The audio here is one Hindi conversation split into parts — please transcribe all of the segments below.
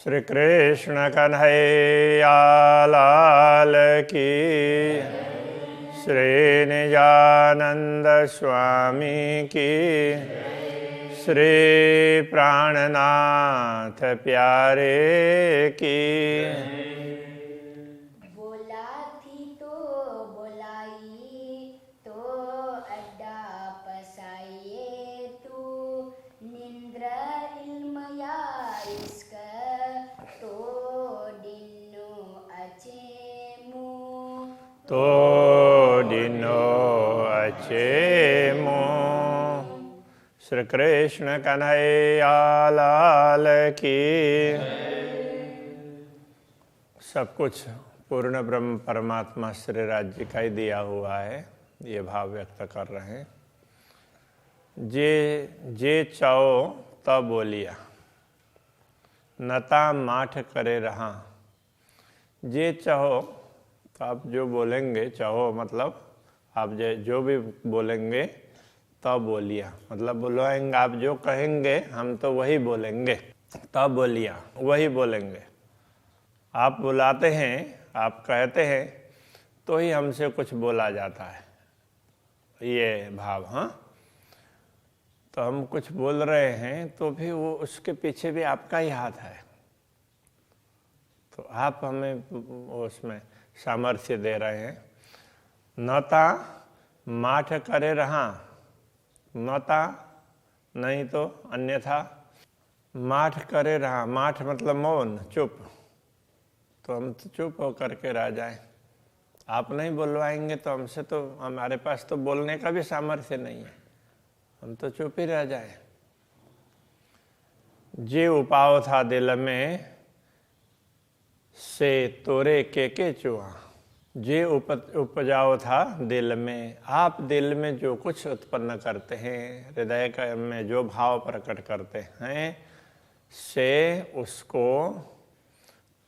श्री कृष्ण कन्हैया लाल की, श्री निजानंद स्वामी की, श्री प्राणनाथ प्यारे की। बोला थी तो बोलाई तो अड्डा पसाइए तू, निंद्र इल्म या इश्क तो डिन्नो अचेमू, तो डिनो अचेमो। श्री कृष्ण कन्हैया लाल की। सब कुछ पूर्ण ब्रह्म परमात्मा श्री राज्य का ही दिया हुआ है, ये भाव व्यक्त कर रहे हैं। जे चाहो तब बोलिया, नता माठ करे रहा। जे चाहो तो आप जो बोलेंगे, चाहो मतलब आप जो भी बोलेंगे तब बोलिया, मतलब बुलवाएंगे, आप जो कहेंगे हम तो वही बोलेंगे, तब बोलिया वही बोलेंगे। आप बुलाते हैं, आप कहते हैं तो ही हमसे कुछ बोला जाता है, ये भाव। हाँ, तो हम कुछ बोल रहे हैं तो भी वो उसके पीछे भी आपका ही हाथ है, तो आप हमें उसमें सामर्थ्य दे रहे हैं। नता माठ करे रहा, नता नहीं तो अन्यथा माठ करे रहा। माठ मतलब मौन, चुप, तो हम तो चुप होकर के रह जाएं। आप नहीं बुलवाएंगे तो हमसे तो, हमारे पास तो बोलने का भी सामर्थ्य नहीं है, हम तो चुप ही रह जाएं। जे उपाव था दिल में से तोरे के चुआ। जे उपजाओ था दिल में, आप दिल में जो कुछ उत्पन्न करते हैं, हृदय का में जो भाव प्रकट करते हैं, से उसको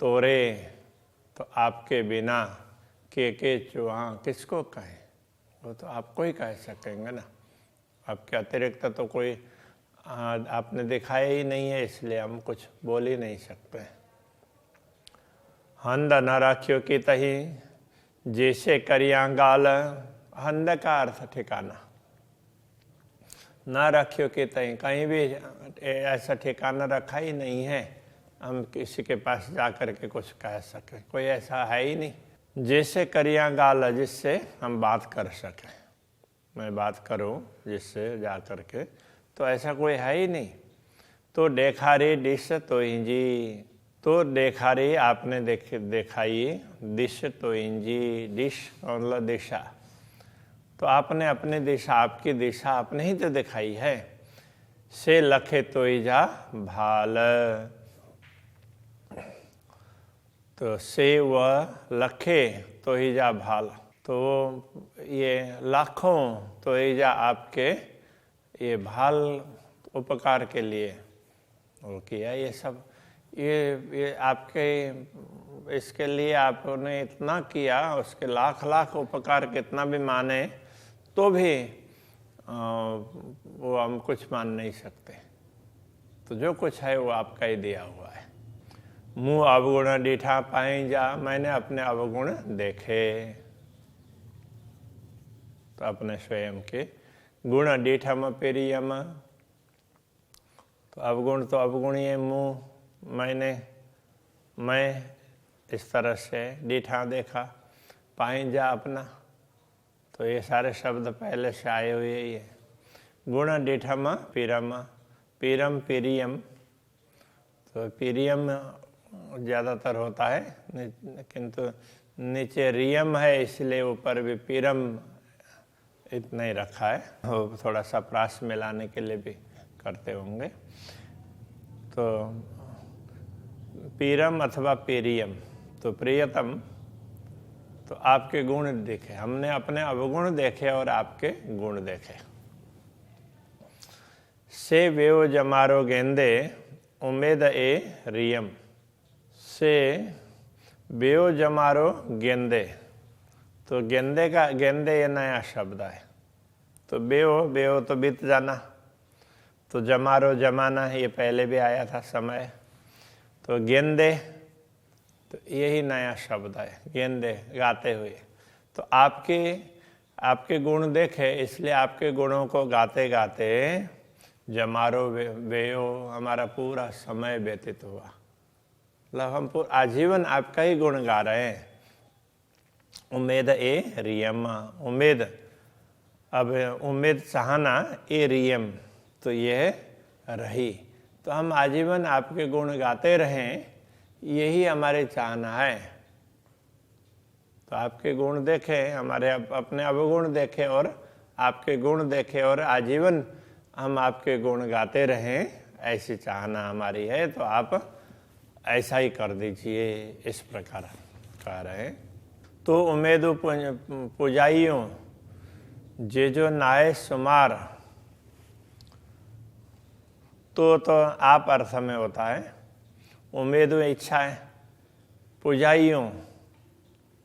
तोरे, तो आपके बिना के चुहा किसको कहें, वो तो आपको ही कह सकेंगे ना। आपके अतिरिक्त तो कोई आपने दिखाया ही नहीं है, इसलिए हम कुछ बोल ही नहीं सकते। हंद न राख्यो की तही जैसे करिया गाल। हंद का अर्थ ठिकाना, न रखियो के तही, कहीं भी ऐसा ठिकाना रखा ही नहीं है हम किसी के पास जा कर के कुछ कह सके, कोई ऐसा है ही नहीं। जैसे करिया गाल, जिससे हम बात कर सकें, मैं बात करूं जिससे जा कर के, तो ऐसा कोई है ही नहीं। तो देखा रे डिश तो इंजी, तो देखा रे आपने दिखाई, दिश तो इंजी, डिश मतलब दिशा, तो आपने अपनी दिशा, आपकी दिशा आपने ही तो दिखाई है। से लखे तो इजा भाल, तो से वह लखे तो इजा भाल, तो ये लाखों तो इजा आपके ये भाल उपकार के लिए वो किया। ये सब ये आपके, इसके लिए आपने इतना किया, उसके लाख लाख उपकार कितना भी माने तो भी वो हम कुछ मान नहीं सकते। तो जो कुछ है वो आपका ही दिया हुआ है। मुँह अवगुण डीठा पाई जा, मैंने अपने अवगुण देखे, तो अपने स्वयं के गुण डीठम पेरियम, तो अवगुण तो अवगुण ही है। मुँह मैं इस तरह से डीठा देखा, पाई जा अपना, तो ये सारे शब्द पहले से आए हुए ही है। गुण डीठम पीरम, पीरम पीरियम, तो पीरियम ज़्यादातर होता है, किंतु नीचे रियम है इसलिए ऊपर भी पीरम इतना ही रखा है, वो थोड़ा सा प्रास मिलाने के लिए भी करते होंगे। तो पीरम अथवा पेरियम, तो प्रियतम, तो आपके गुण देखे, हमने अपने अवगुण देखे और आपके गुण देखे। से वेव जमारो गेंदे उम्मीद ए रियम, से वेव जमारो गेंदे, तो गेंदे का, गेंदे ये नया शब्द है, तो बेव तो बीत जाना, तो जमारो जमाना, ये पहले भी आया था समय। तो गेंदे, तो यही नया शब्द है गेंदे, गाते हुए। तो आपके गुण देखे, इसलिए आपके गुणों को गाते गाते जमारो वेयो हमारा पूरा समय व्यतीत हुआ। मतलब हम आजीवन आपका ही गुण गा रहे हैं। उम्मीद ए रियम, उम्मीद, अब उम्मीद चाहना ए रियम, तो यह रही। तो हम आजीवन आपके गुण गाते रहें, यही हमारी चाहना है। तो आपके गुण देखें, हमारे अपने अवगुण देखें और आपके गुण देखें और आजीवन हम आपके गुण गाते रहें, ऐसी चाहना हमारी है। तो आप ऐसा ही कर दीजिए, इस प्रकार कह रहे हैं। तो उम्मीद पुजाइयों जे जो नाय सुमार, तो आप अर्थ में होता है। उम्मीद इच्छा है, पुजाइयों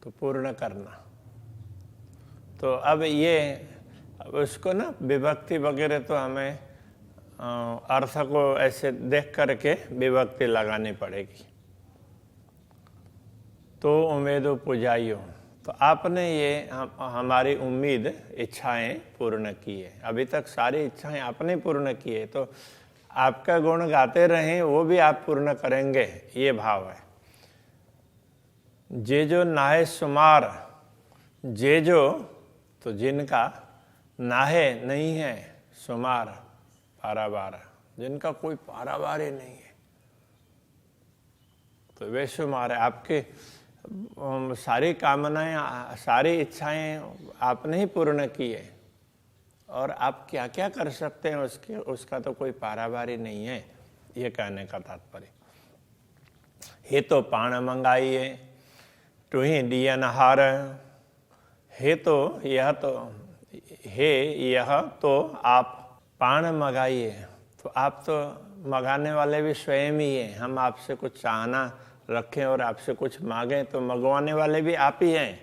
तो पूर्ण करना। तो अब उसको ना विभक्ति वगैरह तो हमें अर्थ को ऐसे देख करके विभक्ति लगानी पड़ेगी। तो उम्मीद पुजाइयों, तो आपने ये हमारी उम्मीद इच्छाएं पूर्ण की है। अभी तक सारी इच्छाएं आपने पूर्ण की है, तो आपका गुण गाते रहें, वो भी आप पूर्ण करेंगे, ये भाव है। जे जो नाहे सुमार, जे जो तो जिनका, नाहे नहीं है, सुमार पारावार, जिनका कोई पारावार ही नहीं है, तो वे सुमार है। आपके सारी कामनाएं, सारी इच्छाएं आपने ही पूर्ण की है, और आप क्या क्या कर सकते हैं उसका तो कोई पारावार ही नहीं है, ये कहने का तात्पर्य। हे तो पाण मंगाइए टूही दियन हार, हे तो यह तो आप पाण मंगाइए, तो आप तो मंगाने वाले भी स्वयं ही हैं। हम आपसे कुछ चाहना रखें और आपसे कुछ मांगें तो मंगवाने वाले भी आप ही हैं,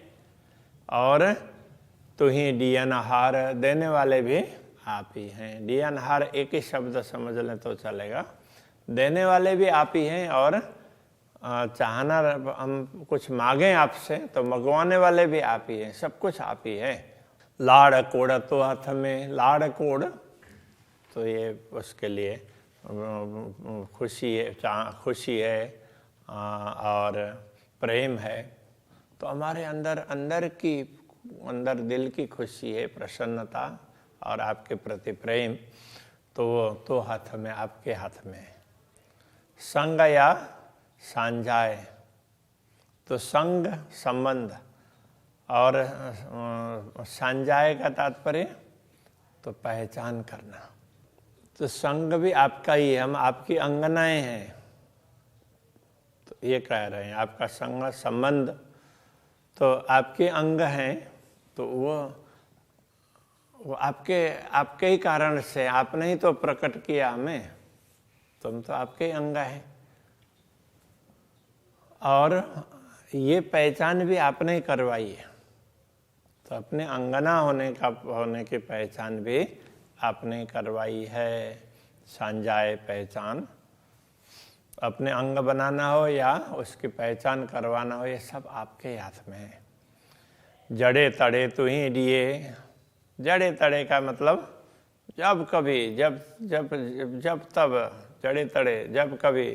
और तुही दियनहार, देने वाले भी आप ही हैं। दियनहार एक ही शब्द समझ लें तो चलेगा, देने वाले भी आप ही हैं, और चाहना हम कुछ मांगें आपसे तो मंगवाने वाले भी आप ही हैं, सब कुछ आप ही है। लाड़ कोड़ तो हाथ में, लाड़ कोड़ तो ये उसके लिए खुशी है और प्रेम है। तो हमारे अंदर दिल की खुशी है, प्रसन्नता और आपके प्रति प्रेम, तो वो तो हाथ में, आपके हाथ में है। संग या सांझाए, तो संग संबंध, और सांझाए का तात्पर्य तो पहचान करना। तो संग भी आपका ही है, हम आपकी अंगनाएं हैं, तो ये कह रहे हैं। आपका संग संबंध तो आपके अंग हैं, तो वो आपके ही कारण से, आपने ही तो प्रकट किया हमें, तो हम तो आपके ही अंग हैं। और ये पहचान भी आपने ही करवाई है, तो अपने अंगना होने की पहचान भी आपने करवाई है। सांझाए पहचान, अपने अंग बनाना हो या उसकी पहचान करवाना हो, ये सब आपके हाथ में है। जड़े तड़े तू ही दिए, जड़े तड़े का मतलब जब कभी, जब तब, जड़े तड़े जब कभी,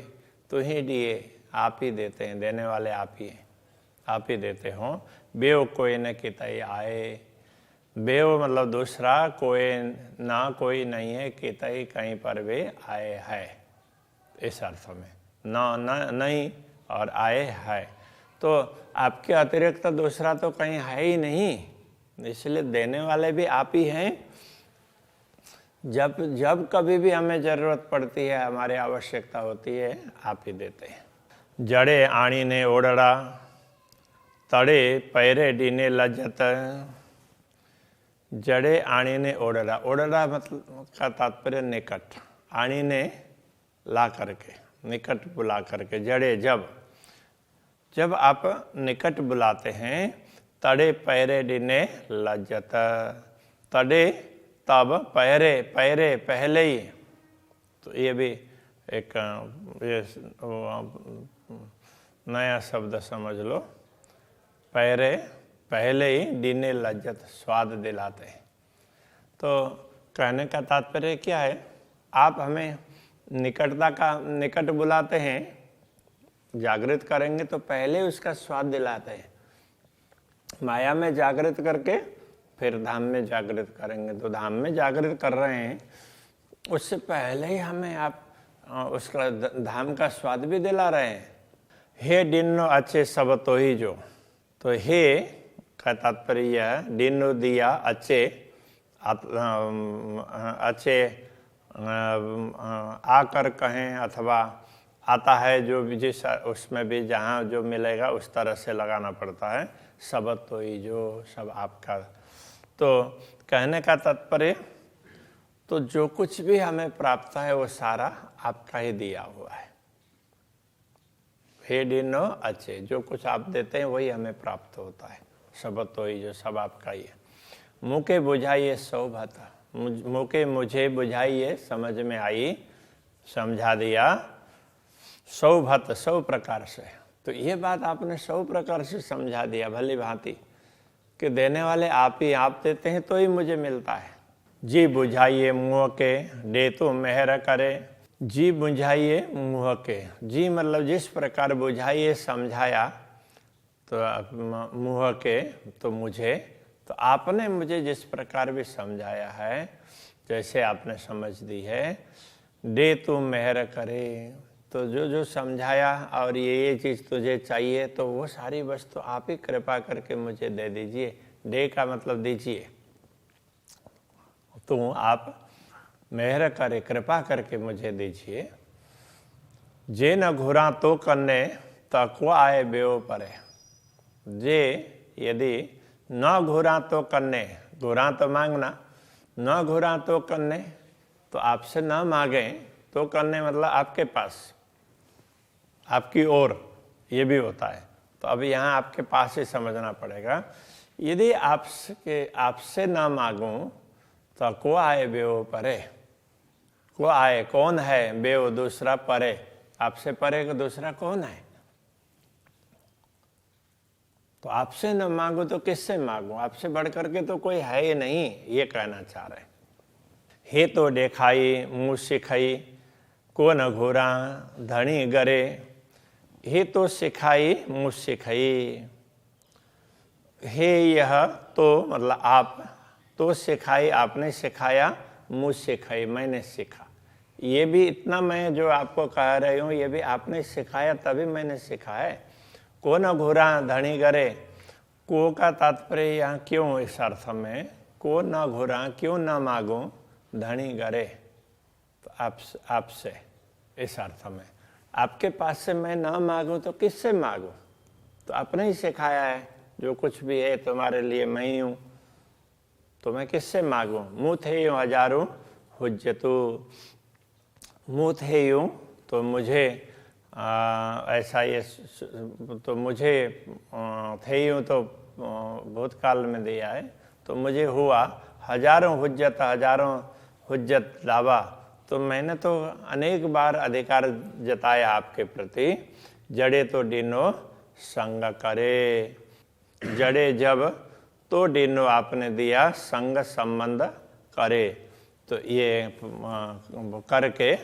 तू ही दिए, आप ही देते हैं, देने वाले आप ही देते हो। बेव कोई न कितई आए, बेव मतलब दूसरा, कोई नहीं है, कितई कहीं पर भी आए है, इस अर्थ में। नहीं और आए है, तो आपके अतिरिक्त दूसरा तो कहीं है ही नहीं, इसलिए देने वाले भी आप ही हैं। जब कभी भी हमें जरूरत पड़ती है, हमारी आवश्यकता होती है, आप ही देते हैं। जड़े आणी ने ओड़ड़ा, तड़े पैरे डीने लज्जत, जड़े आणी ने ओड़ड़ा, ओड़ड़ा मतलब का तात्पर्य निकट, आणी ने ला करके, निकट बुला करके। जड़े जब आप निकट बुलाते हैं, तड़े पैरे डीने लज्जत, तड़े तब, पैरे पहले ही, तो ये भी एक ये नया शब्द समझ लो, पहले ही दीने लज्जत, स्वाद दिलाते हैं। तो कहने का तात्पर्य क्या है, आप हमें निकट बुलाते हैं, जागृत करेंगे तो पहले उसका स्वाद दिलाते हैं। माया में जागृत करके फिर धाम में जागृत करेंगे, तो धाम में जागृत कर रहे हैं, उससे पहले ही हमें आप उसका धाम का स्वाद भी दिला रहे हैं। हे डिन्नो अच्छे सब तो ही जो, तो हे का तात्पर्य यह, डिन्नो दिया अच्छे, आकर कहें अथवा आता है जो भी, जिस उसमें भी जहाँ जो मिलेगा उस तरह से लगाना पड़ता है। सब तो ही जो, सब आपका। तो कहने का तात्पर्य, तो जो कुछ भी हमें प्राप्त है वो सारा आपका ही दिया हुआ है। हे डिनो अच्छे, जो कुछ आप देते हैं वही हमें प्राप्त होता है। सब तो ही जो, सब आपका ही है। मुके बुझाइए सौभत, मुके मुझे बुझाइए, समझ में आई, समझा दिया। सौभत, 100 प्रकार से। तो ये बात आपने 100 प्रकार से समझा दिया भली भांति, कि देने वाले आप ही, आप देते हैं तो ही मुझे मिलता है। जी बुझाइए मुँह के, दे तो मेहर करे। जी बुझाइए मुँह के, जी मतलब जिस प्रकार बुझाइए, समझाया, तो मुँह के, तो मुझे, तो आपने मुझे जिस प्रकार भी समझाया है, जैसे आपने समझ दी है, दे तो मेहर करे, तो जो जो समझाया और ये चीज़ तुझे चाहिए, तो वो सारी वस्तु आप ही कृपा करके मुझे दे दीजिए। दे का मतलब दीजिए, तो आप मेहर करे, कृपा करके मुझे दीजिए। जे न घुरा तो कन्ने, तको आए बेओ परे। जे यदि न घुरा तो कन्ने, घुरा तो मांगना, न घुरा तो कन्ने, तो आपसे न मांगे, तो कन्ने मतलब आपके पास, आपकी ओर, ये भी होता है। तो अब यहाँ आपके पास ही समझना पड़ेगा। यदि आपसे न मांगूं तो को आए बेओ परे, को आए कौन है, बेओ दूसरा, परे आपसे परे का दूसरा कौन है। तो आपसे न मांगो तो किससे मांगो, आपसे बढ़ करके तो कोई है ही नहीं, ये कहना चाह रहे। हे तो देखाई मुँह सिखाई, को न घूरा धनी गरे। हे तो सिखाई मुँह सिखाई, हे यह तो मतलब आप, तो सिखाई आपने सिखाया, मुझ सिखाई मैंने सीखा। ये भी इतना मैं जो आपको कह रही हूँ, ये भी आपने सिखाया तभी मैंने सीखा है। को न घुरा धनी गरे, को का तात्पर्य यहाँ क्यों, इस अर्थ में, को न घुरा क्यों न मांगूं धनी गरे, तो आपसे, इस अर्थ में, आपके पास से मैं ना मांगूं तो किससे मांगूं, तो आपने ही सिखाया है, जो कुछ भी है तुम्हारे लिए मैं ही हूँ, तो मैं किससे मांगूं। मुँह थे यूँ हजारों हुज्जतु, मुँह थे यूँ तो मुझे ऐसा ये, तो मुझे थे यूँ तो भूतकाल में दिया है, तो मुझे हुआ हजारों हुज्जत, हजारों हुज्जत दावा, तो मैंने तो अनेक बार अधिकार जताया आपके प्रति। जड़े तो डिनो संग करे, जड़े जब तो डिनो आपने दिया, संग संबंध करे, तो ये करके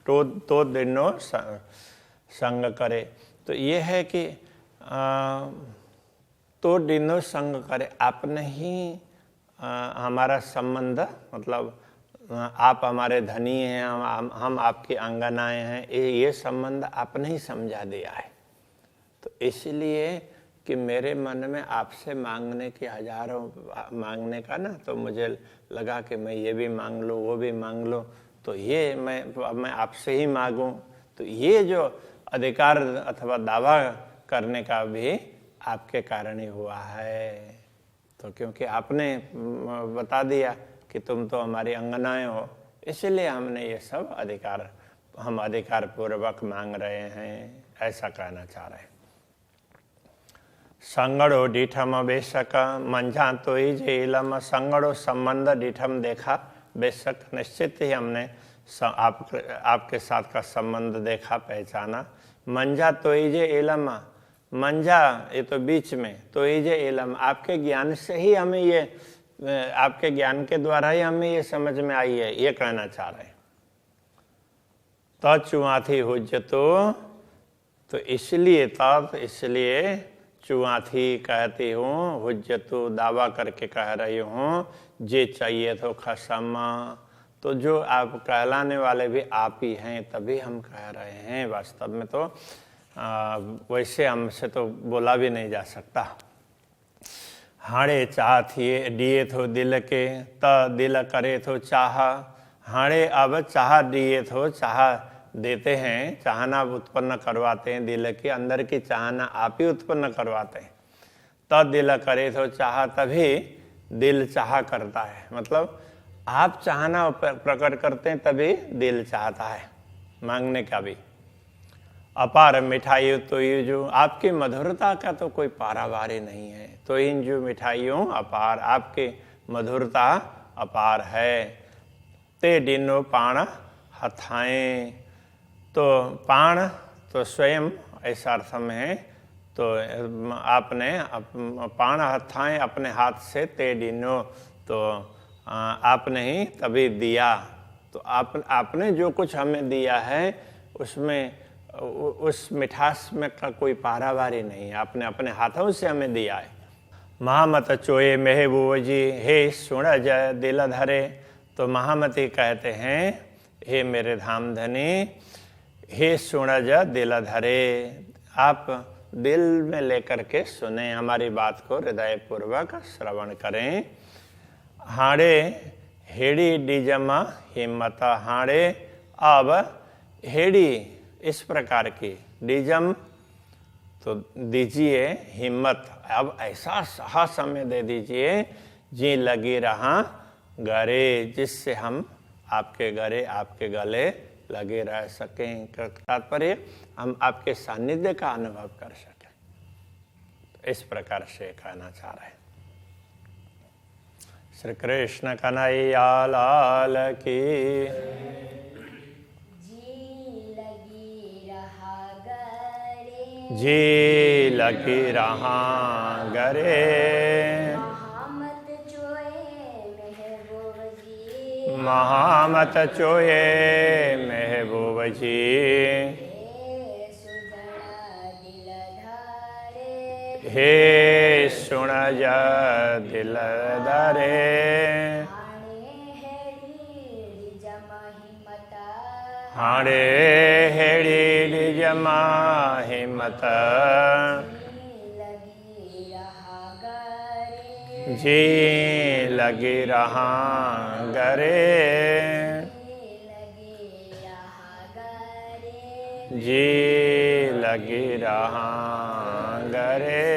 तो डिनो संग करे, तो ये है कि तो डिनो संग करे, आपने ही हमारा संबंध, मतलब आप हमारे धनी हैं, हम आपकी अंगनाएं हैं, ये संबंध आपने ही समझा दिया है। तो इसलिए कि मेरे मन में आपसे मांगने की हजारों मांगने का ना, तो मुझे लगा कि मैं ये भी मांग लूँ, वो भी मांग लूँ, तो ये मैं आपसे ही मांगूँ, तो ये जो अधिकार अथवा दावा करने का भी आपके कारण ही हुआ है। तो क्योंकि आपने बता दिया कि तुम तो हमारी अंगनाएं हो, इसलिए हमने ये सब अधिकार, हम अधिकार पूर्वक मांग रहे हैं, ऐसा कहना चाह रहे हैं। संगड़ो डिठम बेशक मंझा तो ही जेलम, संगड़ो संबंध डिठम देखा, बेशक निश्चित ही हमने आपके साथ का संबंध देखा, पहचाना। मंजा तो इजे इलम, मंजा ये तो बीच में, तो इजे इलम, आपके ज्ञान से ही हमें ये, आपके ज्ञान के द्वारा ही हमें ये समझ में आई है, ये कहना चाह रहे हैं। तो चुआथी हुज्जतो, तो इसलिए चुआथी कहती हूँ, हुज्जतो दावा करके कह रही हूँ, जे चाहिए तो खसमा, तो जो आप कहलाने वाले भी आप ही हैं, तभी हम कह रहे हैं। वास्तव में तो वैसे हमसे तो बोला भी नहीं जा सकता। हाड़े चाहथिए दिए थो दिल के, त दिल करे थो चाह, हाड़े अब चाह दिए थो, चाह देते हैं, चाहना उत्पन्न करवाते हैं, दिल के अंदर की चाहना आप ही उत्पन्न करवाते हैं। त दिल करे थो चाह, तभी दिल चाह करता है, मतलब आप चाहना प्रकट करते हैं तभी दिल चाहता है, मांगने का भी। अपार मिठाई तो ये जो आपकी मधुरता का तो कोई पारावारी नहीं है, तो इन जो मिठाइयों अपार, आपकी मधुरता अपार है। ते डिनो पाण हथाएं, तो पाण तो स्वयं ऐसा अर्थ में है, तो आपने पाण हथाएं अपने हाथ से, ते डिनो तो आपने ही तभी दिया, तो आपने जो कुछ हमें दिया है उसमें उस मिठास में का कोई पारावारी नहीं है, आपने अपने हाथों से हमें दिया है। महामत चोए महबूब जी, हे सुण जय दिल धरे, तो महामती कहते हैं, हे मेरे धाम धनी, हे सुण जय दिल धरे, आप दिल में लेकर के सुने, हमारी बात को हृदय पूर्वक श्रवण करें। हाड़े हेड़ी डिजमा हिम्मत, हाड़े अब हेड़ी इस प्रकार की, डिजम तो दीजिए हिम्मत, अब ऐसा सहा समय दे दीजिए, जी लगी रहा गरे, जिससे हम आपके गरे, आपके गले लगे रह सकें। तात्पर्य हम आपके सानिध्य का अनुभव कर सकें, इस प्रकार से कहना चाह रहे हैं। श्री कृष्ण कन्हैया लाल की। जी लगी रहा गरे, महामत चोए महबूब जी, महामत चोए महबूब जी, हे सुण जा दिल धरे, हाड़े हेड़ी जमा हिम्मत, जी लगी रहा गरे, जी लगी रहा गरे।